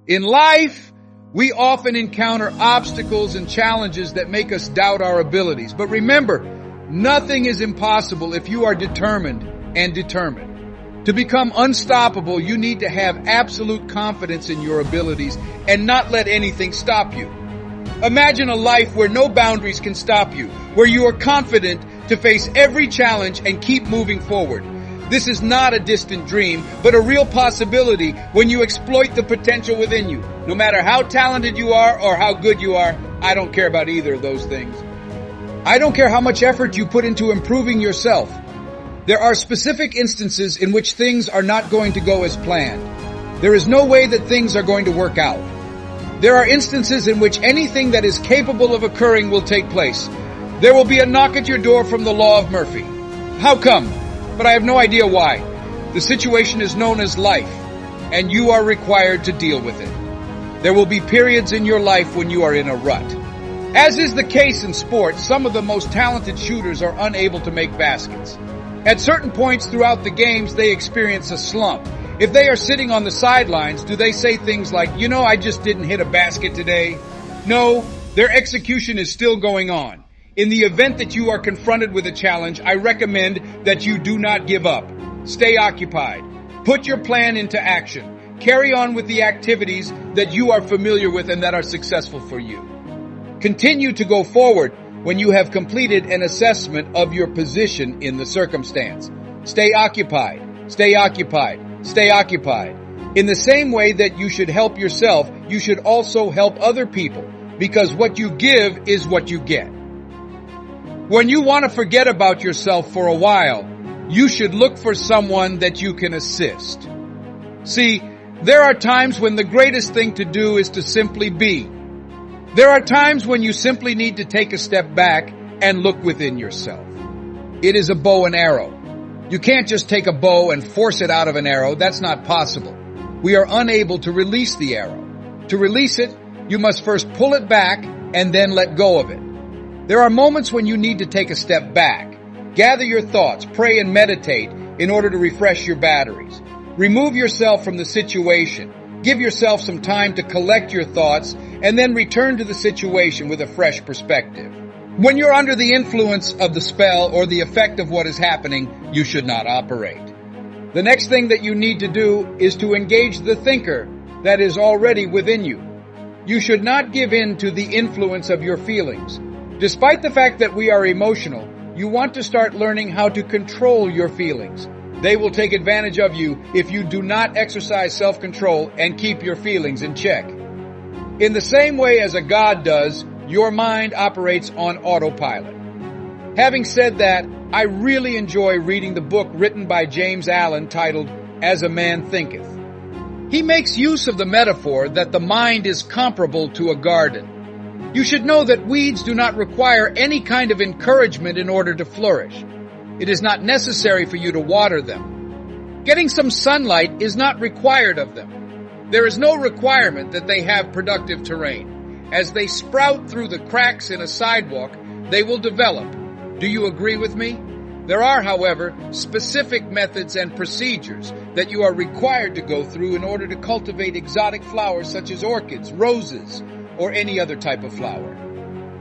In life, we often encounter obstacles and challenges that make us doubt our abilities. But remember, nothing is impossible if you are determined and determined. To become unstoppable, you need to have absolute confidence in your abilities and not let anything stop you. Imagine a life where no boundaries can stop you, where you are confident to face every challenge and keep moving forward. This is not a distant dream, but a real possibility when you exploit the potential within you. No matter how talented you are or how good you are, I don't care about either of those things. I don't care how much effort you put into improving yourself. There are specific instances in which things are not going to go as planned. There is no way that things are going to work out. There are instances in which anything that is capable of occurring will take place. There will be a knock at your door from the law of Murphy. How come? But I have no idea why. The situation is known as life, and you are required to deal with it. There will be periods in your life when you are in a rut. As is the case in sports, some of the most talented shooters are unable to make baskets. At certain points throughout the games, they experience a slump. If they are sitting on the sidelines, do they say things like, I just didn't hit a basket today? No, their execution is still going on. In the event that you are confronted with a challenge, I recommend that you do not give up. Stay occupied. Put your plan into action. Carry on with the activities that you are familiar with and that are successful for you. Continue to go forward when you have completed an assessment of your position in the circumstance. Stay occupied. Stay occupied. Stay occupied. In the same way that you should help yourself, you should also help other people, because what you give is what you get. When you want to forget about yourself for a while, you should look for someone that you can assist. See, there are times when the greatest thing to do is to simply be. There are times when you simply need to take a step back and look within yourself. It is a bow and arrow. You can't just take a bow and force it out of an arrow. That's not possible. We are unable to release the arrow. To release it, you must first pull it back and then let go of it. There are moments when you need to take a step back. Gather your thoughts, pray and meditate in order to refresh your batteries. Remove yourself from the situation. Give yourself some time to collect your thoughts and then return to the situation with a fresh perspective. When you're under the influence of the spell or the effect of what is happening, you should not operate. The next thing that you need to do is to engage the thinker that is already within you. You should not give in to the influence of your feelings. Despite the fact that we are emotional, you want to start learning how to control your feelings. They will take advantage of you if you do not exercise self-control and keep your feelings in check. In the same way as a god does, your mind operates on autopilot. Having said that, I really enjoy reading the book written by James Allen titled As a Man Thinketh. He makes use of the metaphor that the mind is comparable to a garden. You should know that weeds do not require any kind of encouragement in order to flourish. It is not necessary for you to water them. Getting some sunlight is not required of them. There is no requirement that they have productive terrain. As they sprout through the cracks in a sidewalk, they will develop. Do you agree with me? There are, however, specific methods and procedures that you are required to go through in order to cultivate exotic flowers such as orchids, roses, or any other type of flower.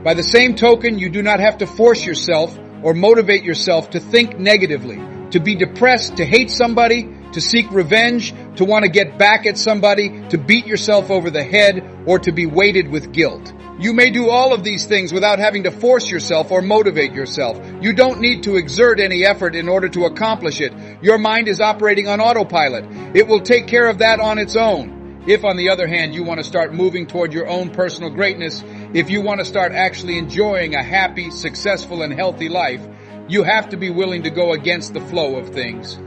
By the same token, you do not have to force yourself or motivate yourself to think negatively, to be depressed, to hate somebody, to seek revenge, to want to get back at somebody, to beat yourself over the head, or to be weighted with guilt. You may do all of these things without having to force yourself or motivate yourself. You don't need to exert any effort in order to accomplish it. Your mind is operating on autopilot. It will take care of that on its own. If, on the other hand, you want to start moving toward your own personal greatness, if you want to start actually enjoying a happy, successful, and healthy life, you have to be willing to go against the flow of things.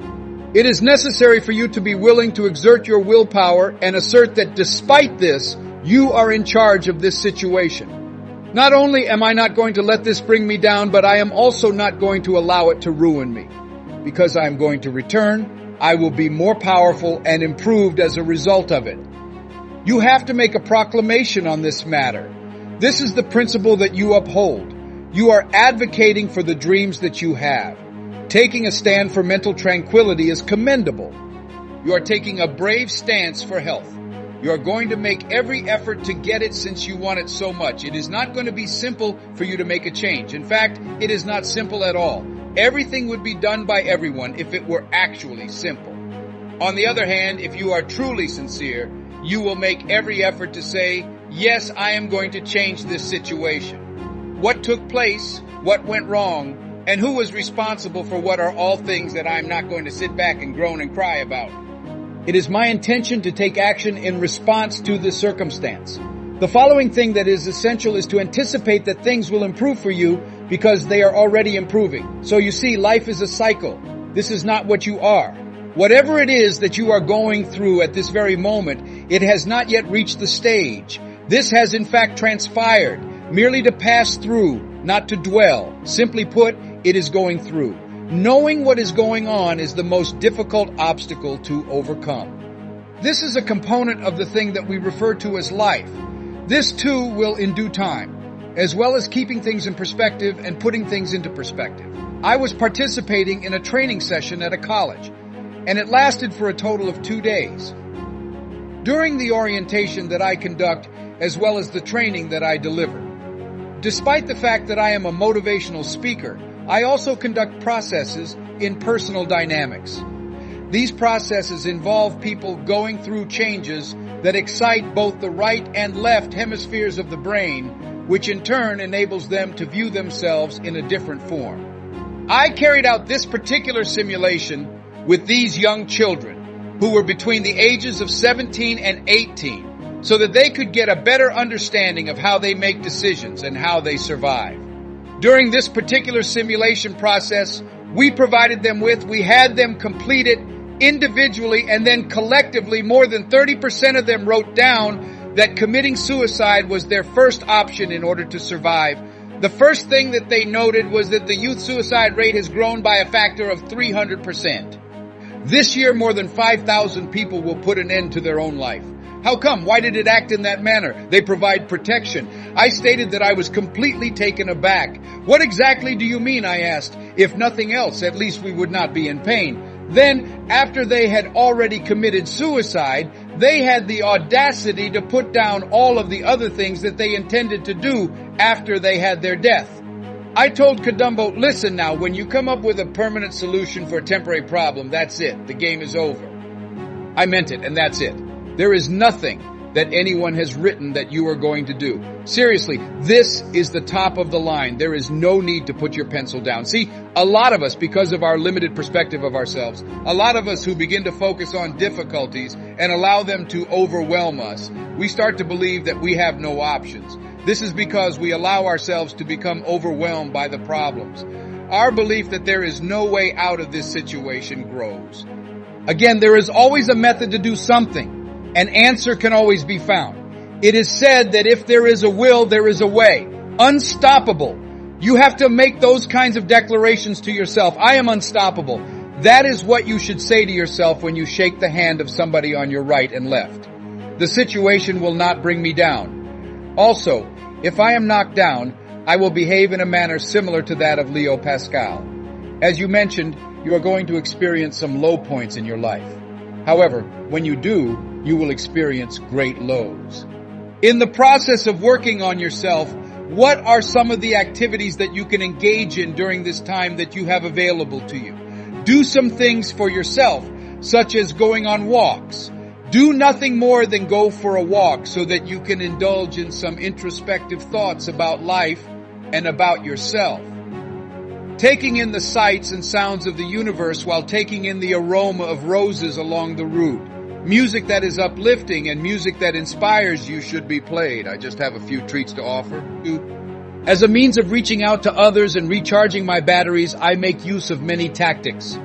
It is necessary for you to be willing to exert your willpower and assert that despite this, you are in charge of this situation. Not only am I not going to let this bring me down, but I am also not going to allow it to ruin me. Because I am going to return, I will be more powerful and improved as a result of it. You have to make a proclamation on this matter. This is the principle that you uphold. You are advocating for the dreams that you have. Taking a stand for mental tranquility is commendable. You are taking a brave stance for health. You are going to make every effort to get it since you want it so much. It is not going to be simple for you to make a change. In fact, it is not simple at all. Everything would be done by everyone if it were actually simple. On the other hand, if you are truly sincere, you will make every effort to say, yes, I am going to change this situation. What took place, what went wrong, and who was responsible for what are all things that I'm not going to sit back and groan and cry about. It is my intention to take action in response to this circumstance. The following thing that is essential is to anticipate that things will improve for you because they are already improving. So you see, life is a cycle. This is not what you are. Whatever it is that you are going through at this very moment, it has not yet reached the stage. This has in fact transpired, merely to pass through, not to dwell. Simply put, it is going through. Knowing what is going on is the most difficult obstacle to overcome. This is a component of the thing that we refer to as life. This too will in due time, as well as keeping things in perspective and putting things into perspective. I was participating in a training session at a college, and it lasted for a total of 2 days. During the orientation that I conduct, as well as the training that I deliver, despite the fact that I am a motivational speaker, I also conduct processes in personal dynamics. These processes involve people going through changes that excite both the right and left hemispheres of the brain, which in turn enables them to view themselves in a different form. I carried out this particular simulation with these young children who were between the ages of 17 and 18 so that they could get a better understanding of how they make decisions and how they survive. During this particular simulation process, we had them complete it individually, and then collectively more than 30% of them wrote down that committing suicide was their first option in order to survive. The first thing that they noted was that the youth suicide rate has grown by a factor of 300%. This year, more than 5,000 people will put an end to their own life. How come? Why did it act in that manner? They provide protection. I stated that I was completely taken aback. What exactly do you mean? I asked. If nothing else, at least we would not be in pain. Then, after they had already committed suicide, they had the audacity to put down all of the other things that they intended to do after they had their death. I told Kadumbo, listen now, when you come up with a permanent solution for a temporary problem, that's it. The game is over. I meant it, and that's it. There is nothing that anyone has written that you are going to do. Seriously, this is the top of the line. There is no need to put your pencil down. See, a lot of us, because of our limited perspective of ourselves, a lot of us who begin to focus on difficulties and allow them to overwhelm us, we start to believe that we have no options. This is because we allow ourselves to become overwhelmed by the problems. Our belief that there is no way out of this situation grows. Again, there is always a method to do something. An answer can always be found. It is said that if there is a will, there is a way. Unstoppable. You have to make those kinds of declarations to yourself. I am unstoppable. That is what you should say to yourself when you shake the hand of somebody on your right and left. The situation will not bring me down. Also, if I am knocked down, I will behave in a manner similar to that of Leo Pascal. As you mentioned, you are going to experience some low points in your life. However, when you do, you will experience great lows. In the process of working on yourself, what are some of the activities that you can engage in during this time that you have available to you? Do some things for yourself, such as going on walks. Do nothing more than go for a walk so that you can indulge in some introspective thoughts about life and about yourself. Taking in the sights and sounds of the universe while taking in the aroma of roses along the route. Music that is uplifting and music that inspires you should be played. I just have a few treats to offer. As a means of reaching out to others and recharging my batteries, I make use of many tactics.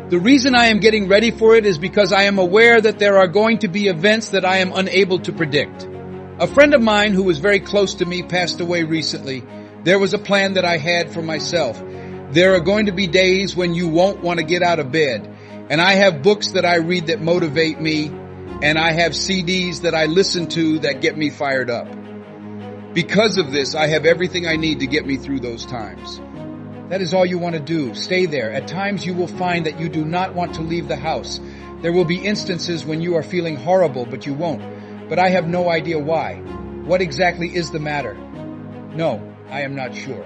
The reason I am getting ready for it is because I am aware that there are going to be events that I am unable to predict. A friend of mine who was very close to me passed away recently. There was a plan that I had for myself. There are going to be days when you won't want to get out of bed. And I have books that I read that motivate me. And I have CDs that I listen to that get me fired up. Because of this, I have everything I need to get me through those times. That is all you want to do. Stay there. At times you will find that you do not want to leave the house. There will be instances when you are feeling horrible, but you won't. but I have no idea why. What exactly is the matter? No, I am not sure.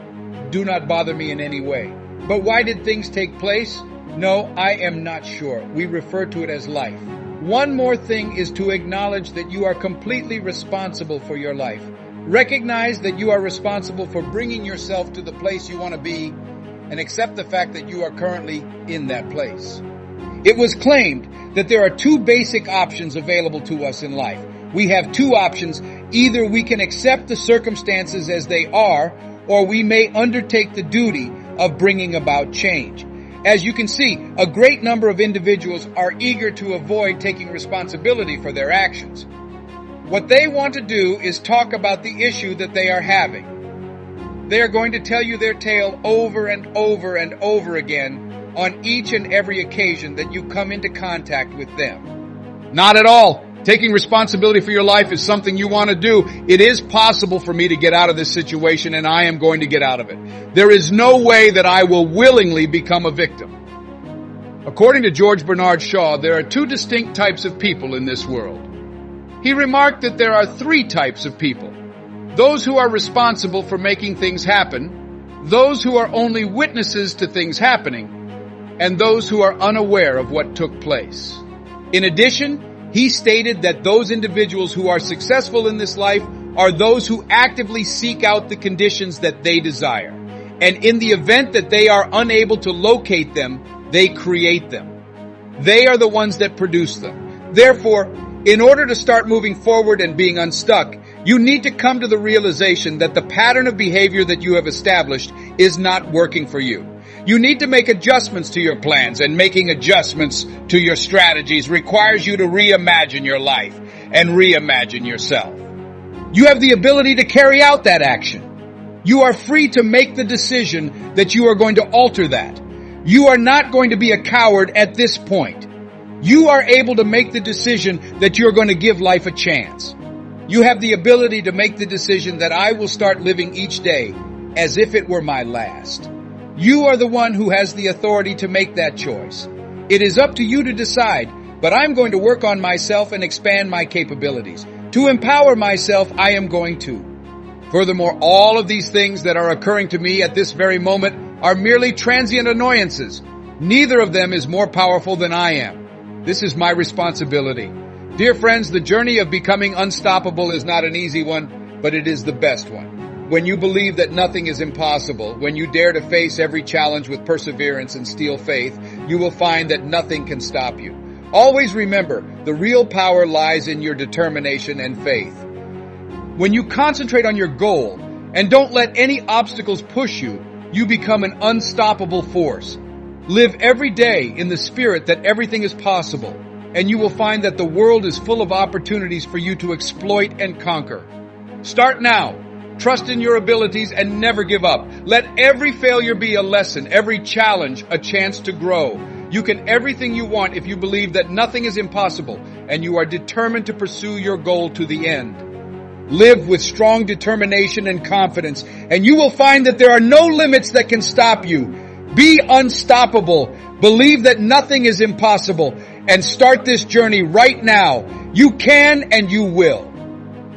Do not bother me in any way. But why did things take place? No, I am not sure. We refer to it as life. One more thing is to acknowledge that you are completely responsible for your life. Recognize that you are responsible for bringing yourself to the place you want to be, and accept the fact that you are currently in that place. It was claimed that there are two basic options available to us in life. We have two options. Either we can accept the circumstances as they are, or we may undertake the duty of bringing about change. As you can see, a great number of individuals are eager to avoid taking responsibility for their actions. What they want to do is talk about the issue that they are having. They are going to tell you their tale over and over and over again on each and every occasion that you come into contact with them. Not at all. Taking responsibility for your life is something you want to do. It is possible for me to get out of this situation, and I am going to get out of it. There is no way that I will willingly become a victim. According to George Bernard Shaw, there are two distinct types of people in this world. He remarked that there are three types of people. Those who are responsible for making things happen, those who are only witnesses to things happening, and those who are unaware of what took place. In addition, he stated that those individuals who are successful in this life are those who actively seek out the conditions that they desire. And in the event that they are unable to locate them, they create them. They are the ones that produce them. Therefore, in order to start moving forward and being unstuck, you need to come to the realization that the pattern of behavior that you have established is not working for you. You need to make adjustments to your plans, and making adjustments to your strategies requires you to reimagine your life and reimagine yourself. You have the ability to carry out that action. You are free to make the decision that you are going to alter that. You are not going to be a coward at this point. You are able to make the decision that you're going to give life a chance. You have the ability to make the decision that I will start living each day as if it were my last. You are the one who has the authority to make that choice. It is up to you to decide, but I'm going to work on myself and expand my capabilities. To empower myself, I am going to. Furthermore, all of these things that are occurring to me at this very moment are merely transient annoyances. Neither of them is more powerful than I am. This is my responsibility. Dear friends, the journey of becoming unstoppable is not an easy one, but it is the best one. When you believe that nothing is impossible, when you dare to face every challenge with perseverance and steel faith, you will find that nothing can stop you. Always remember, the real power lies in your determination and faith. When you concentrate on your goal and don't let any obstacles push you, you become an unstoppable force. Live every day in the spirit that everything is possible, and you will find that the world is full of opportunities for you to exploit and conquer. Start now. Trust in your abilities and never give up. Let every failure be a lesson, every challenge a chance to grow. You can everything you want if you believe that nothing is impossible and you are determined to pursue your goal to the end. Live with strong determination and confidence, and you will find that there are no limits that can stop you. Be unstoppable. Believe that nothing is impossible and start this journey right now. You can and you will.